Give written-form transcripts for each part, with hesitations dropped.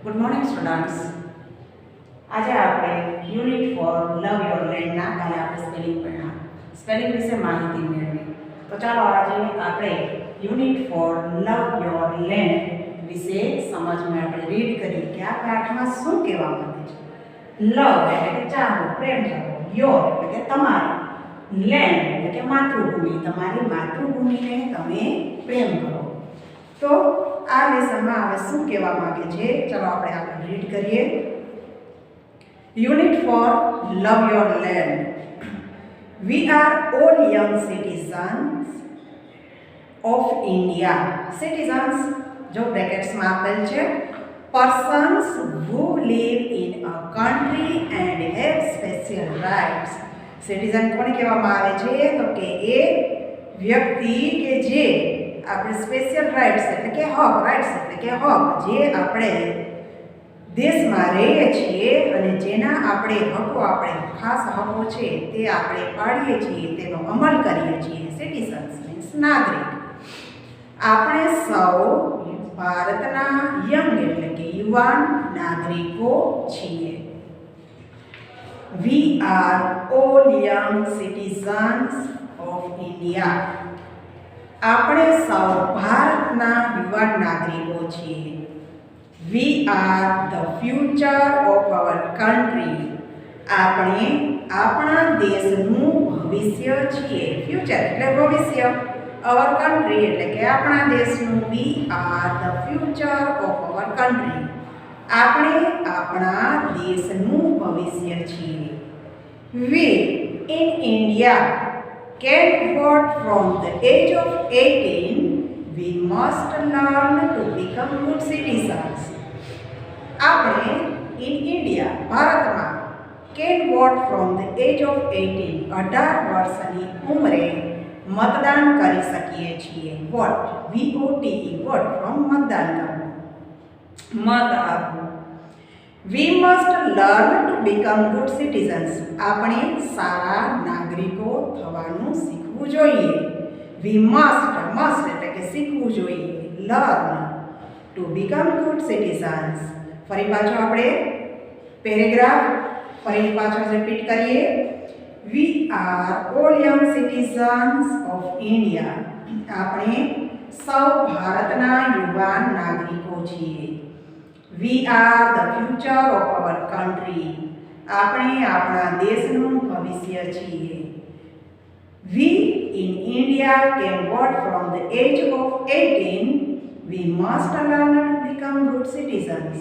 Good morning students. આજે આપણે unit 4 love your લેન્ડના કાલે આપણે સ્પેલિંગ ભણ્યા. સ્પેલિંગ વિશે માહિતી મેળવી. તો ચાલો આજે આપણે યુનિટ 4 લવ યોર લેન્ડ વિશે સમજમાં આપણે રીડ કરીએ કે આ પાઠમાં શું કહેવા માંગે છે. લવ એટલે કે ચાહવું, પ્રેમ કરવો. યોર એટલે કે તમારી. લેન્ડ એટલે કે માતૃભૂમિ, તમારી માતૃભૂમિને તમે પ્રેમ કરો. તો આ લેસનમાં હવે શું કહેવા માંગે છે ચલો આપણે આગળ રીડ કરીએ. Unit 4 love your land. We are all young citizens of India. Citizens जो ब्रैकेट्स में આપેલ છે, persons who live in a country and have special rights. Citizen કોને કહેવામાં આવે છે તો કે એ વ્યક્તિ કે જે આપણે સ્પેશિયલ રાઇટ્સ એટલે કે હક, રાઇટ્સ એટલે કે હક જે આપણે દેશમાં રહીએ છીએ અને જેના આપણે હકો, આપણે ખાસ હકો છે તે આપણે પાડીએ છીએ, તેનો અમલ કરીએ છીએ. સિટીઝન્સ મીન્સ નાગરિક. આપણે સૌ ભારતના યંગ એટલે કે યુવાન નાગરિકો છીએ. We are all young citizens of India. આપણે સૌ ભારતના યુવાન નાગરિકો છીએ. We are the future of our country. આપણે આપણા દેશનું ભવિષ્ય છીએ. ફ્યુચર એટલે ભવિષ્ય, our country એટલે કે આપણા દેશનું. We are the future of our country. આપણે આપણા દેશનું ભવિષ્ય છીએ. We in India can vote from the age of 18. We must learn to become good citizens. આપણે in India ભારતમાં can vote from the age of 18 18 વર્ષની ઉંમરે મતદાન કરી શકીએ છીએ. વોટ VOTE વોટ ફ્રોમ મતદાન કરવું, મત આપવું. We must learn to become good citizens. આપણે સારા નાગરિકો થવાનું શીખવું જોઈએ. We must એટલે કે શીખવું જોઈએ. Learn to become good citizens. ફરી પાછો આપણે પેરેગ્રાફ ફરી પાછો રિપીટ કરીએ. We are all young citizens of India. આપણે સૌ ભારતના યુવાન નાગરિકો છીએ. We are the future of our country. આપણે આપણા દેશનું ભવિષ્ય છીએ. We in India can vote from the age of 18. We must learn to become good citizens.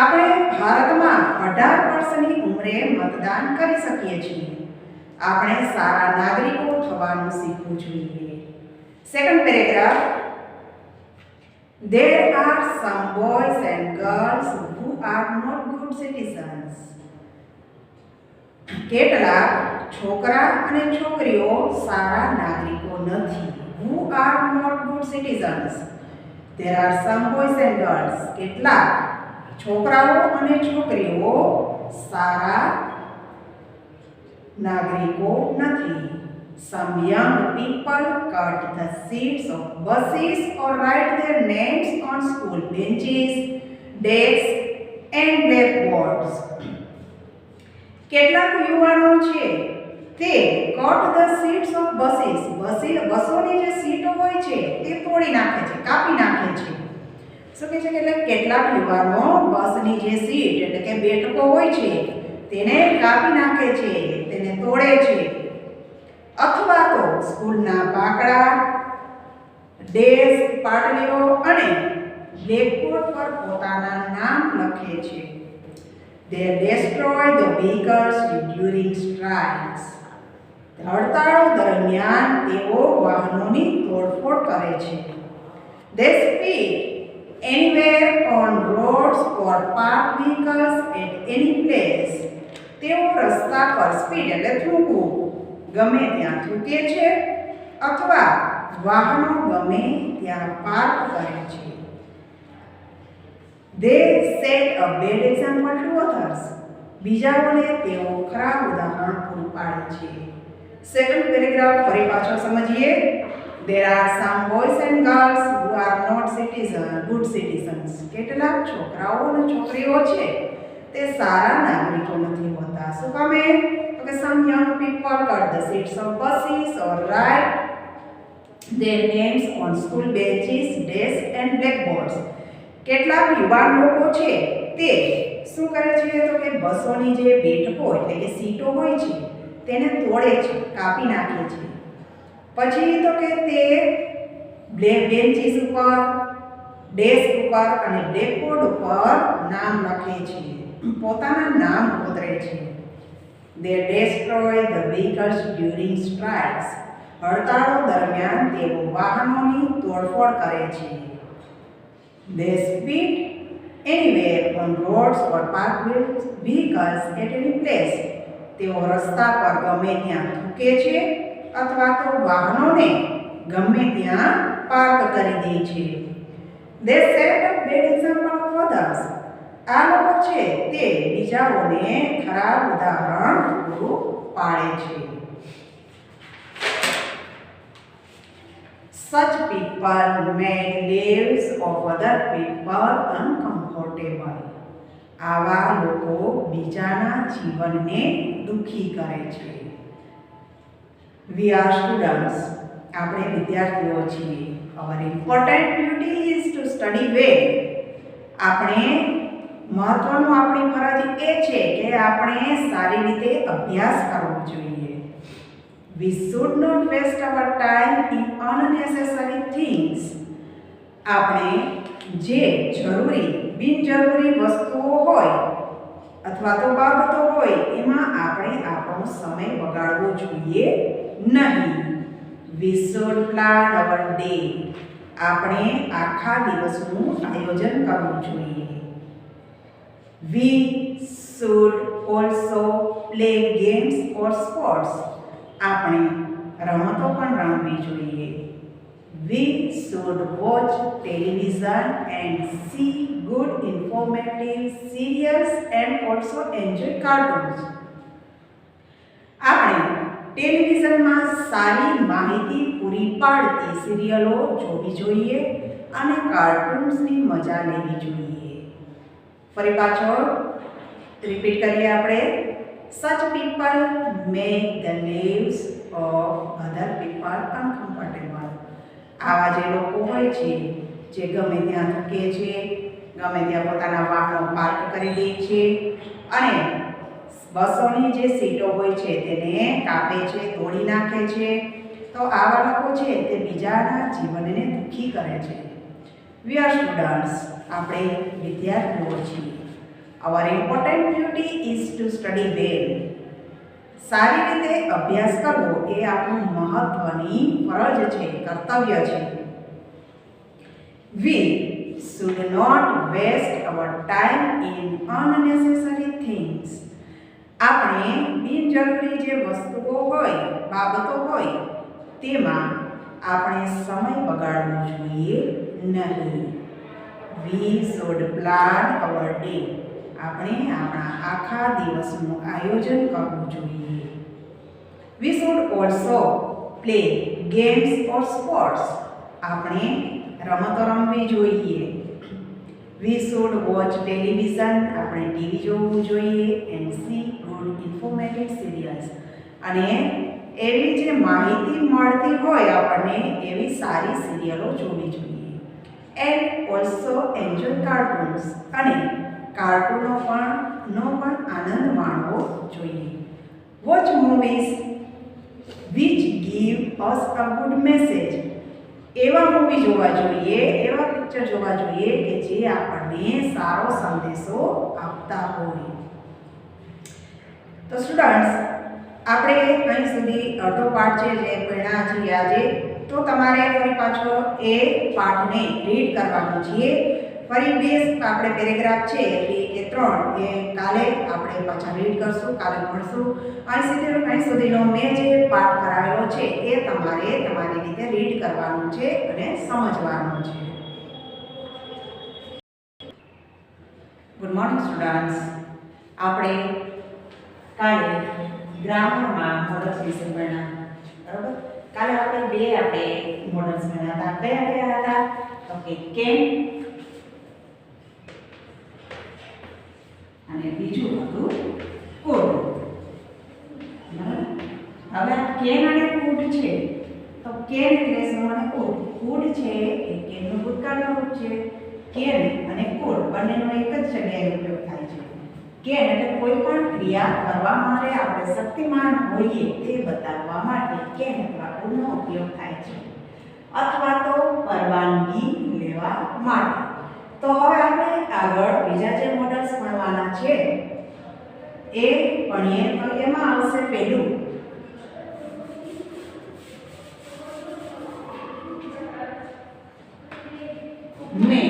આપણે ભારતમાં 18 વર્ષની ઉંમરે મતદાન કરી શકીએ છીએ. આપણે સારા નાગરિકો થવાનું શીખવું જોઈએ. Second paragraph. There are some boys and girls who are not good citizens. કેટલાક છોકરા અને છોકરીઓ સારા નાગરિકો નથી. Who are not good citizens. There are some boys and girls. કેટલાક છોકરાઓ અને છોકરીઓ સારા નાગરિકો નથી. Some young people cut the seats of buses or write their names on school benches, desks and blackboards. કેટલાક યુવાનો છે તે cut the seats of buses, બસોની જે સીટો હોય છે તે તોડી નાખે છે, કાપી નાખે છે. શું કહે છે કે એટલે કેટલાક યુવાનો બસની જે સીટ એટલે કે બેઠકો હોય છે તેને કાપી નાખે છે, તેને તોડે છે. અથવા તો સ્કૂલના બાકડા, ડેસ્ક, પાટલીઓ અને બ્લેકબોર્ડ પર પોતાના નામ લખે છે. They destroy the vehicles during strikes. હડતાળો દરમિયાન તેઓ વાહનોની તોડફોડ કરે છે. They speed anywhere on roads or park vehicles at any place. તેઓ રસ્તા પર સ્પીડ એટલે થૂંકવું, ગમે ત્યાં થૂકે છે અથવા વાહનો ગમે ત્યાં પાર્ક કરે છે. They set a bad example to others. બીજાઓને તેઓ ખરાબ ઉદાહરણ પૂરું પાડે છે. સેકન્ડ પેરેગ્રાફ ફરી પાછો સમજીએ. There are some boys and girls who are not good citizens. કેટલાક છોકરાઓ અને છોકરીઓ છે તે સારા નાગરિકો નથી હોતા. શું કામે? તો કે some young people cut the seats of buses or write their names on school benches, desks and blackboards. કેટલાક યુવાન લોકો છે તે શું કરે છે તો કે બસોની જે બેઠકો એટલે કે સીટો હોય છે તેને તોડે છે, કાપી નાખે છે. પછી તો કે તે બેન્ચીસ ઉપર, ડેસ્ક ઉપર અને બ્લેકબોર્ડ ઉપર નામ લખે છે, પોતાના નામ કોતરે છે. They destroy the vehicles during strikes. હડતાળો દરમિયાન તેઓ વાહનોની તોડફોડ કરે છે. They spit anywhere on roads or park vehicles at any place. તેઓ રસ્તા પર ગમે ત્યાં થૂકે છે અથવા તો વાહનોને ગમે ત્યાં પાર્ક કરી દે છે. They set a bad example of others. આ લોકો છે તે બીજાઓને ખરાબ ઉદાહરણ પૂરું પાડે છે. Such people make lives of other people uncomfortable. આવા લોકો બીજાના જીવનને દુઃખી કરે છે. We are students. આપણે વિદ્યાર્થીઓ છીએ. Our important duty is to study well. આપણે મહત્વનું આપણી ફરજ એ છે કે આપણે સારી રીતે અભ્યાસ કરવો જોઈએ. We should not waste our time in unnecessary things. આપણે જે જરૂરી બિનજરૂરી વસ્તુઓ હોય અથવા તો બાબતો હોય એમાં આપણે આપણો સમય બગાડવો જોઈએ નહીં. We should plan our day. આપણે આખા દિવસનું આયોજન કરવું જોઈએ. We should also play games or sports. આપણે રમતો પણ રમવી જોઈએ. We should watch television and see good informative serials and also enjoy cartoons. આપણે ટેલિવિઝનમાં સારી માહિતી પૂરી પાડતી સિરિયલો જોવી જોઈએ અને કાર્ટૂન્સની મજા લેવી જોઈએ. ફરી પાછો રિપીટ કરીએ આપણે. Such people make the lives of other people uncomfortable. આવા જે લોકો હોય છે જે ગમે ત્યાં થૂકે છે, ગમે ત્યાં પોતાના વાહનો પાર્ક કરી દે છે અને બસોની જે સીટો હોય છે તેને કાપે છે, તોડી નાખે છે, તો આવા લોકો છે તે બીજાના જીવનને દુઃખી કરે છે. We are students. આપણે વિદ્યાર્થીઓ છીએ. Our important duty is to study well. સારી રીતે અભ્યાસ કરવો એ આપણું મહત્વની ફરજ છે, કર્તવ્ય છે. We should not waste our time in unnecessary things. આપણે બિનજરૂરી જે વસ્તુઓ હોય, બાબતો હોય તેમાં આપણે સમય બગાડવો જોઈએ નહીં. We should plan our day. આપણે આપણા આખા દિવસનું આયોજન કરવું જોઈએ. We should also play games or sports. આપણે રમતો રમવી જોઈએ. We should watch television. આપણે ટીવી જોવું જોઈએ and see good informative serials. અને એવી જે માહિતી મળતી હોય આપણને એવી સારી સિરિયલો જોવી જોઈએ. And also enjoy cartoons. અને કાર્ટૂનો પણ આનંદ માણવો જોઈએ. Watch movies which give us a good message. એવા મૂવી જોવા જોઈએ, એવા પિક્ચર જોવા જોઈએ કે જે આપણને સારો સંદેશો આપતા હોય. તો સ્ટુડન્ટ્સ આપણે અહીં સુધી અડધો પાઠ છે જે ભણ્યા છીએ આજે. તો તમારે ફરી પાછો એ પાઠને રીડ કરવાનો છે. ફરી બે આપણે પેરેગ્રાફ છે એ 3 એ કાલે આપણે પાછા રીડ કરશું, કાલે ભણશું. અહીં સુધીનો મેં જે પાઠ કરાવેલો છે એ તમારે તમારી રીતે રીડ કરવાનું છે અને સમજવાનું છે. Good morning students. આપણે કાલે ગ્રામરમાં મોડલ્સ વિશે ભણ્યા, બરાબર? કાલે આપણે મોડલ્સ ભણ્યા હતા. કયા હતા? તો કે કેન અને બીજું હતું કુડ. હવે આ કેન અને કુડ છે. તો કેન એટલે શું અને કુડ? કુડ છે એ કેનનું ભૂતકાળનું રૂપ છે. કેન અને કુડ બંનેનો એક જ જગ્યાએ ઉપયોગ થાય છે. કેન એટલે કોઈ પણ ક્રિયા કરવા માટે આપણે શક્તિમાન હોઈએ તે બતાવવા માટે કેન અથવા કુડનો ઉપયોગ થાય છે, અથવા તો પરવાનગી લેવા માટે. તો હવે આપણે આગળ બીજા જે મોડલ્સ ભણવાના છે એ ભણીએ. તો એમાં આવશે પહેલું મે.